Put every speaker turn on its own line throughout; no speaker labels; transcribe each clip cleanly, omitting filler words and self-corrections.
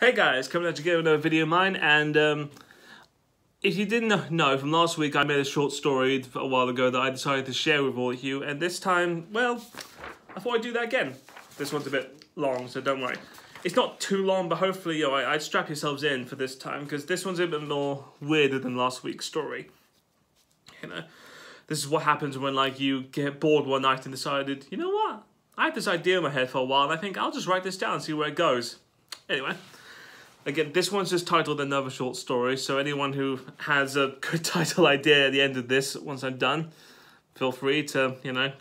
Hey guys, coming at you again with another video of mine, and if you didn't know, from last week I made a short story a while ago that I decided to share with all of you, and this time, well, I thought I'd do that again. This one's a bit long, so don't worry. It's not too long, but hopefully, I'd strap yourselves in for this time, because this one's a bit more weirder than last week's story. You know, this is what happens when, like, you get bored one night and decided, you know what? I had this idea in my head for a while, and I think I'll just write this down and see where it goes. Anyway. Again, this one's just titled Another Short Story, so anyone who has a good title idea at the end of this, once I'm done, feel free to,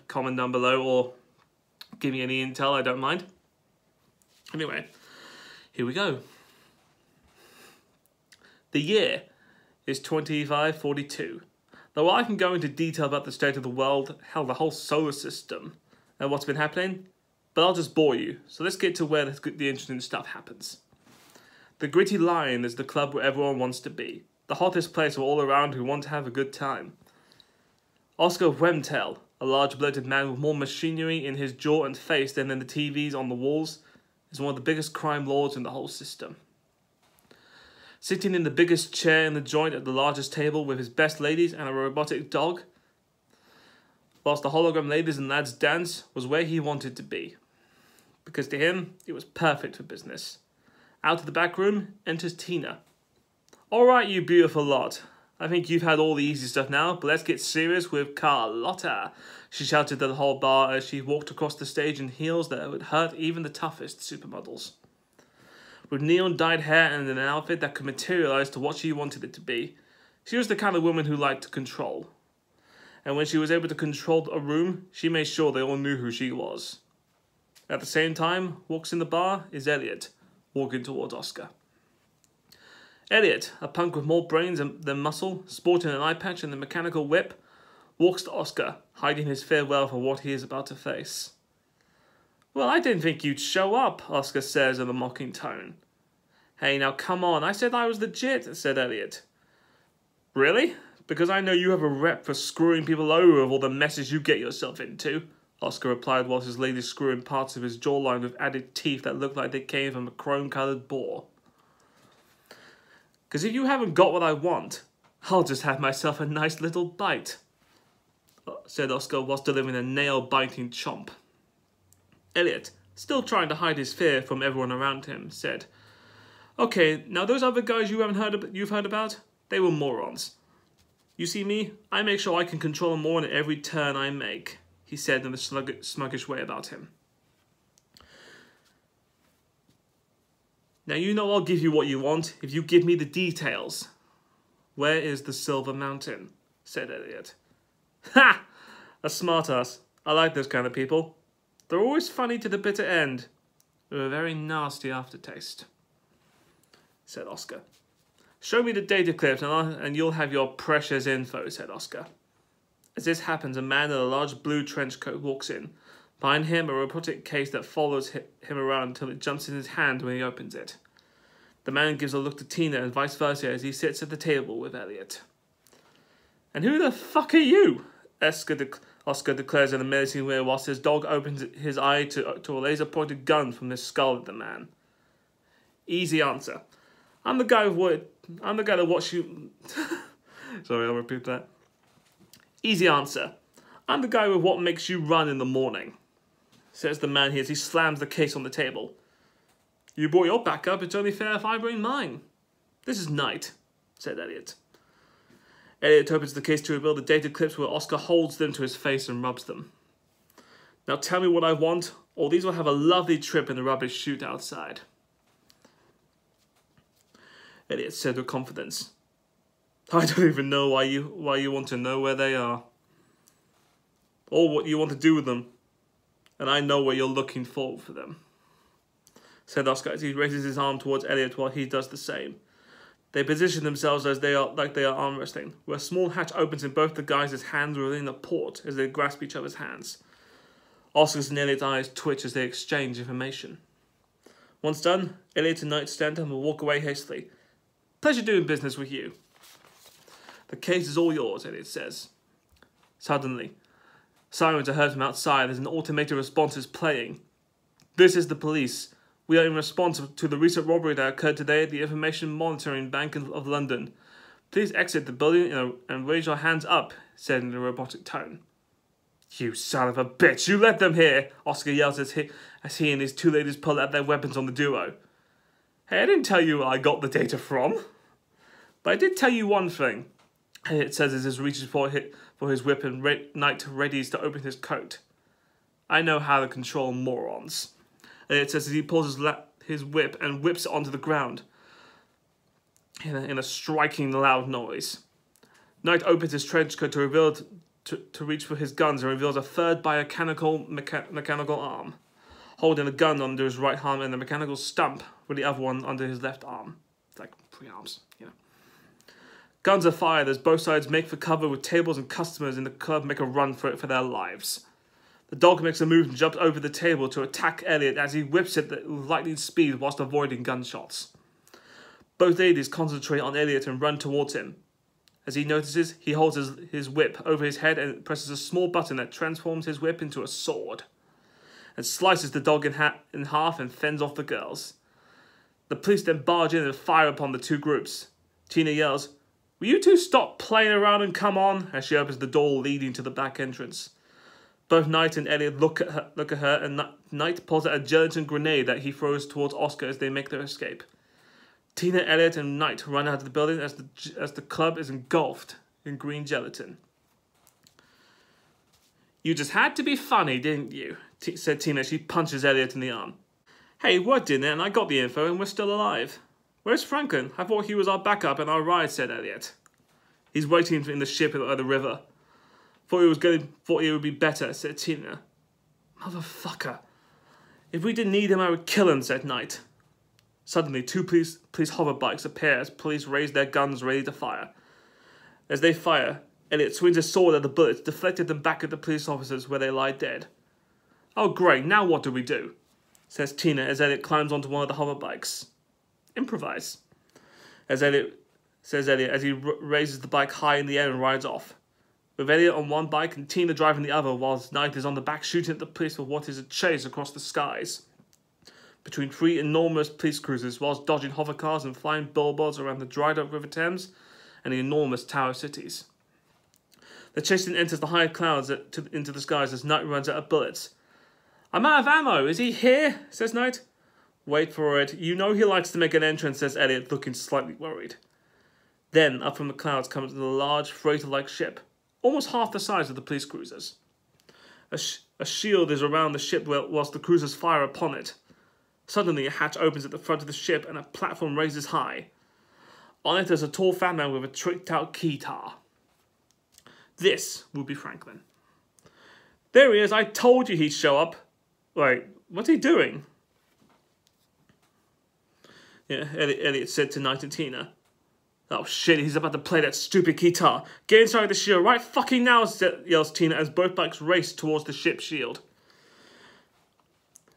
comment down below or give me any intel, I don't mind. Anyway, here we go. The year is 2542. Now, while I can go into detail about the state of the world, hell, the whole solar system, and what's been happening, but I'll just bore you. So let's get to where the interesting stuff happens. The Gritty Lion is the club where everyone wants to be. The hottest place for all around who want to have a good time. Oscar Wemtel, a large bloated man with more machinery in his jaw and face than in the TVs on the walls, is one of the biggest crime lords in the whole system. Sitting in the biggest chair in the joint at the largest table with his best ladies and a robotic dog, whilst the hologram ladies and lads dance, was where he wanted to be. Because to him, it was perfect for business. Out of the back room enters Tina. Alright, you beautiful lot. I think you've had all the easy stuff now, but let's get serious with Carlotta, she shouted to the whole bar as she walked across the stage in heels that would hurt even the toughest supermodels. With neon-dyed hair and an outfit that could materialize to what she wanted it to be, she was the kind of woman who liked to control. And when she was able to control a room, she made sure they all knew who she was. At the same time, walks in the bar is Elliot, walking towards Oscar. Elliot, a punk with more brains than muscle, sporting an eye patch and a mechanical whip, walks to Oscar, hiding his farewell for what he is about to face. Well, I didn't think you'd show up, Oscar says in a mocking tone. Hey, now come on, I said I was legit, said Elliot. Really? Because I know you have a rep for screwing people over with all the messes you get yourself into, Oscar replied whilst his lady screwing parts of his jawline with added teeth that looked like they came from a chrome-coloured boar. Because if you haven't got what I want, I'll just have myself a nice little bite, said Oscar whilst delivering a nail-biting chomp. Elliot, still trying to hide his fear from everyone around him, said, Okay, now those other guys you've heard about, they were morons. You see me? I make sure I can control more in every turn I make, he said in a sluggish way about him. Now you know I'll give you what you want if you give me the details. Where is the Silver Mountain? Said Elliot. Ha! A smartass. I like those kind of people. They're always funny to the bitter end, with a very nasty aftertaste, said Oscar. Show me the data clips and you'll have your precious info, said Oscar. As this happens, a man in a large blue trench coat walks in. Behind him, a robotic case that follows him around until it jumps in his hand when he opens it. The man gives a look to Tina and vice versa as he sits at the table with Elliot. And who the fuck are you? Oscar declares in a menacing way whilst his dog opens his eye to a laser-pointed gun from the skull of the man. Easy answer. I'm the guy that watched you... Sorry, I'll repeat that. Easy answer. I'm the guy with what makes you run in the morning, says the man here as he slams the case on the table. You brought your backup, it's only fair if I bring mine. This is Knight, said Elliot. Elliot opens the case to reveal the data clips where Oscar holds them to his face and rubs them. Now tell me what I want, or these will have a lovely trip in the rubbish chute outside, Elliot said with confidence. I don't even know why you want to know where they are. Or what you want to do with them. And I know where you're looking for them, said Oscar as he raises his arm towards Elliot while he does the same. They position themselves like they are arm wrestling, where a small hatch opens in both the guys' hands within a port as they grasp each other's hands. Oscar's and Elliot's eyes twitch as they exchange information. Once done, Elliot and Knight stand up and walk away hastily. Pleasure doing business with you. The case is all yours, Elliot says. Suddenly, sirens are heard from outside as an automated response is playing. This is the police. We are in response to the recent robbery that occurred today at the Information Monitoring Bank of London. Please exit the building and raise your hands up, said in a robotic tone. You son of a bitch, you let them here, Oscar yells as he and his two ladies pull out their weapons on the duo. Hey, I didn't tell you where I got the data from. But I did tell you one thing, it says as he reaches for his whip and Knight readies to open his coat. I know how to control morons. And it says as he pulls his whip and whips it onto the ground in a striking loud noise. Knight opens his trench coat to reach for his guns and reveals a third mechanical arm, holding a gun under his right arm and a mechanical stump with the other one under his left arm. It's like 3 arms, you know. Guns are fired as both sides make for cover with tables and customers in the club make a run for it for their lives. The dog makes a move and jumps over the table to attack Elliot as he whips it with lightning speed whilst avoiding gunshots. Both ladies concentrate on Elliot and run towards him. As he notices, he holds his whip over his head and presses a small button that transforms his whip into a sword and slices the dog in half and fends off the girls. The police then barge in and fire upon the two groups. Tina yells, "Will you two stop playing around and come on?" as she opens the door leading to the back entrance. Both Knight and Elliot look at her, and Knight pulls out a gelatin grenade that he throws towards Oscar as they make their escape. Tina, Elliot, and Knight run out of the building as the club is engulfed in green gelatin. "You just had to be funny, didn't you?" said Tina as she punches Elliot in the arm. "Hey, word didn't it, and I got the info and we're still alive. Where's Franklin? I thought he was our backup and our ride," said Elliot. "He's waiting in the ship at the river. Thought he would be better," said Tina. "Motherfucker. If we didn't need him, I would kill him," said Knight. Suddenly, two police hover bikes appear as police raise their guns ready to fire. As they fire, Elliot swings his sword at the bullets, deflected them back at the police officers where they lie dead. "Oh great, now what do we do?" says Tina as Elliot climbs onto one of the hover bikes. "Improvise," says Elliot as he raises the bike high in the air and rides off. With Elliot on one bike and Tina driving the other, whilst Knight is on the back shooting at the police for what is a chase across the skies between 3 enormous police cruisers, whilst dodging hovercars and flying billboards around the dried up River Thames and the enormous tower cities. The chase then enters the high clouds into the skies as Knight runs out of bullets. "I'm out of ammo, is he here?" says Knight. "Wait for it, you know he likes to make an entrance," says Elliot, looking slightly worried. Then, up from the clouds comes a large freighter-like ship, almost half the size of the police cruisers. A shield is around the ship whilst the cruisers fire upon it. Suddenly, a hatch opens at the front of the ship and a platform raises high. On it is a tall fat man with a tricked-out keytar. This will be Franklin. "There he is, I told you he'd show up." "Wait, what's he doing?" Yeah, Elliot said to Knight and Tina. "Oh shit, he's about to play that stupid keytar. Get inside the shield right fucking now," yells Tina as both bikes race towards the ship's shield.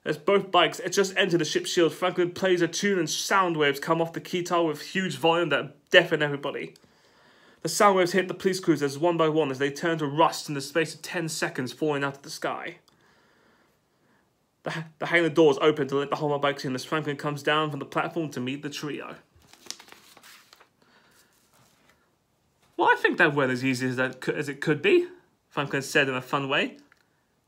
As both bikes just enter the ship's shield, Franklin plays a tune and sound waves come off the keytar with huge volume that deafen everybody. The sound waves hit the police cruisers one by one as they turn to rust in the space of 10 seconds, falling out of the sky. The hangar doors open to let the hover bikes in as Franklin comes down from the platform to meet the trio. "Well, I think that went as easy as it could be," Franklin said in a fun way.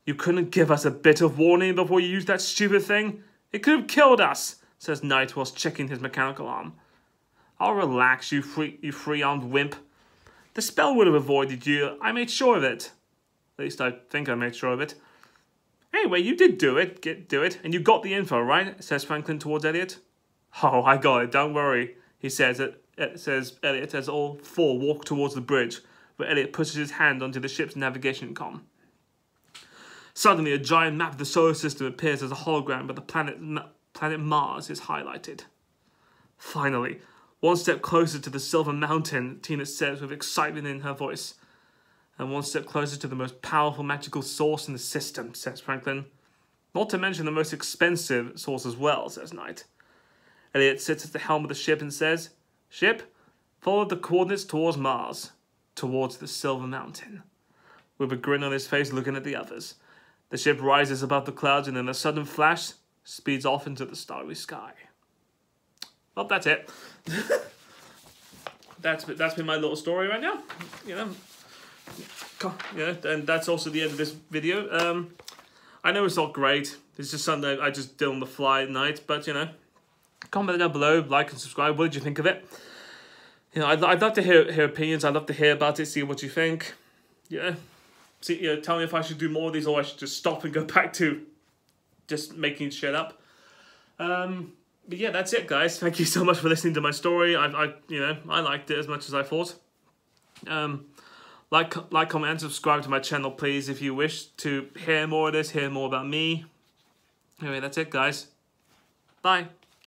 "You couldn't give us a bit of warning before you used that stupid thing? It could have killed us," says Knight whilst checking his mechanical arm. "Oh, relax, you free-armed wimp. The spell would have avoided you. I made sure of it. At least I think I made sure of it. Anyway, you did do it, and you got the info, right?" says Franklin towards Elliot. "Oh, I got it, don't worry," says Elliot as all four walk towards the bridge, where Elliot pushes his hand onto the ship's navigation comm. Suddenly, a giant map of the solar system appears as a hologram, but the planet Mars is highlighted. "Finally, one step closer to the Silver Mountain," Tina says with excitement in her voice. "And one step closer to the most powerful magical source in the system," says Franklin. "Not to mention the most expensive source as well," says Knight. Elliot sits at the helm of the ship and says, "Ship, follow the coordinates towards Mars, towards the Silver Mountain." With a grin on his face looking at the others. The ship rises above the clouds and in a sudden flash, speeds off into the starry sky. Well, that's it. That's been my little story right now. You know, yeah, and that's also the end of this video. I know it's not great. It's just something I just did on the fly at night, but you know, comment down below, like and subscribe. What did you think of it? You know, I'd love to hear opinions. I'd love to hear about it, see what you think. Yeah, see, you know, tell me if I should do more of these or I should just stop and go back to just making shit up. But yeah, that's it, guys. Thank you so much for listening to my story. You know, I liked it as much as I thought. Like, comment, and subscribe to my channel, please, if you wish to hear more of this, hear more about me. Anyway, that's it, guys. Bye.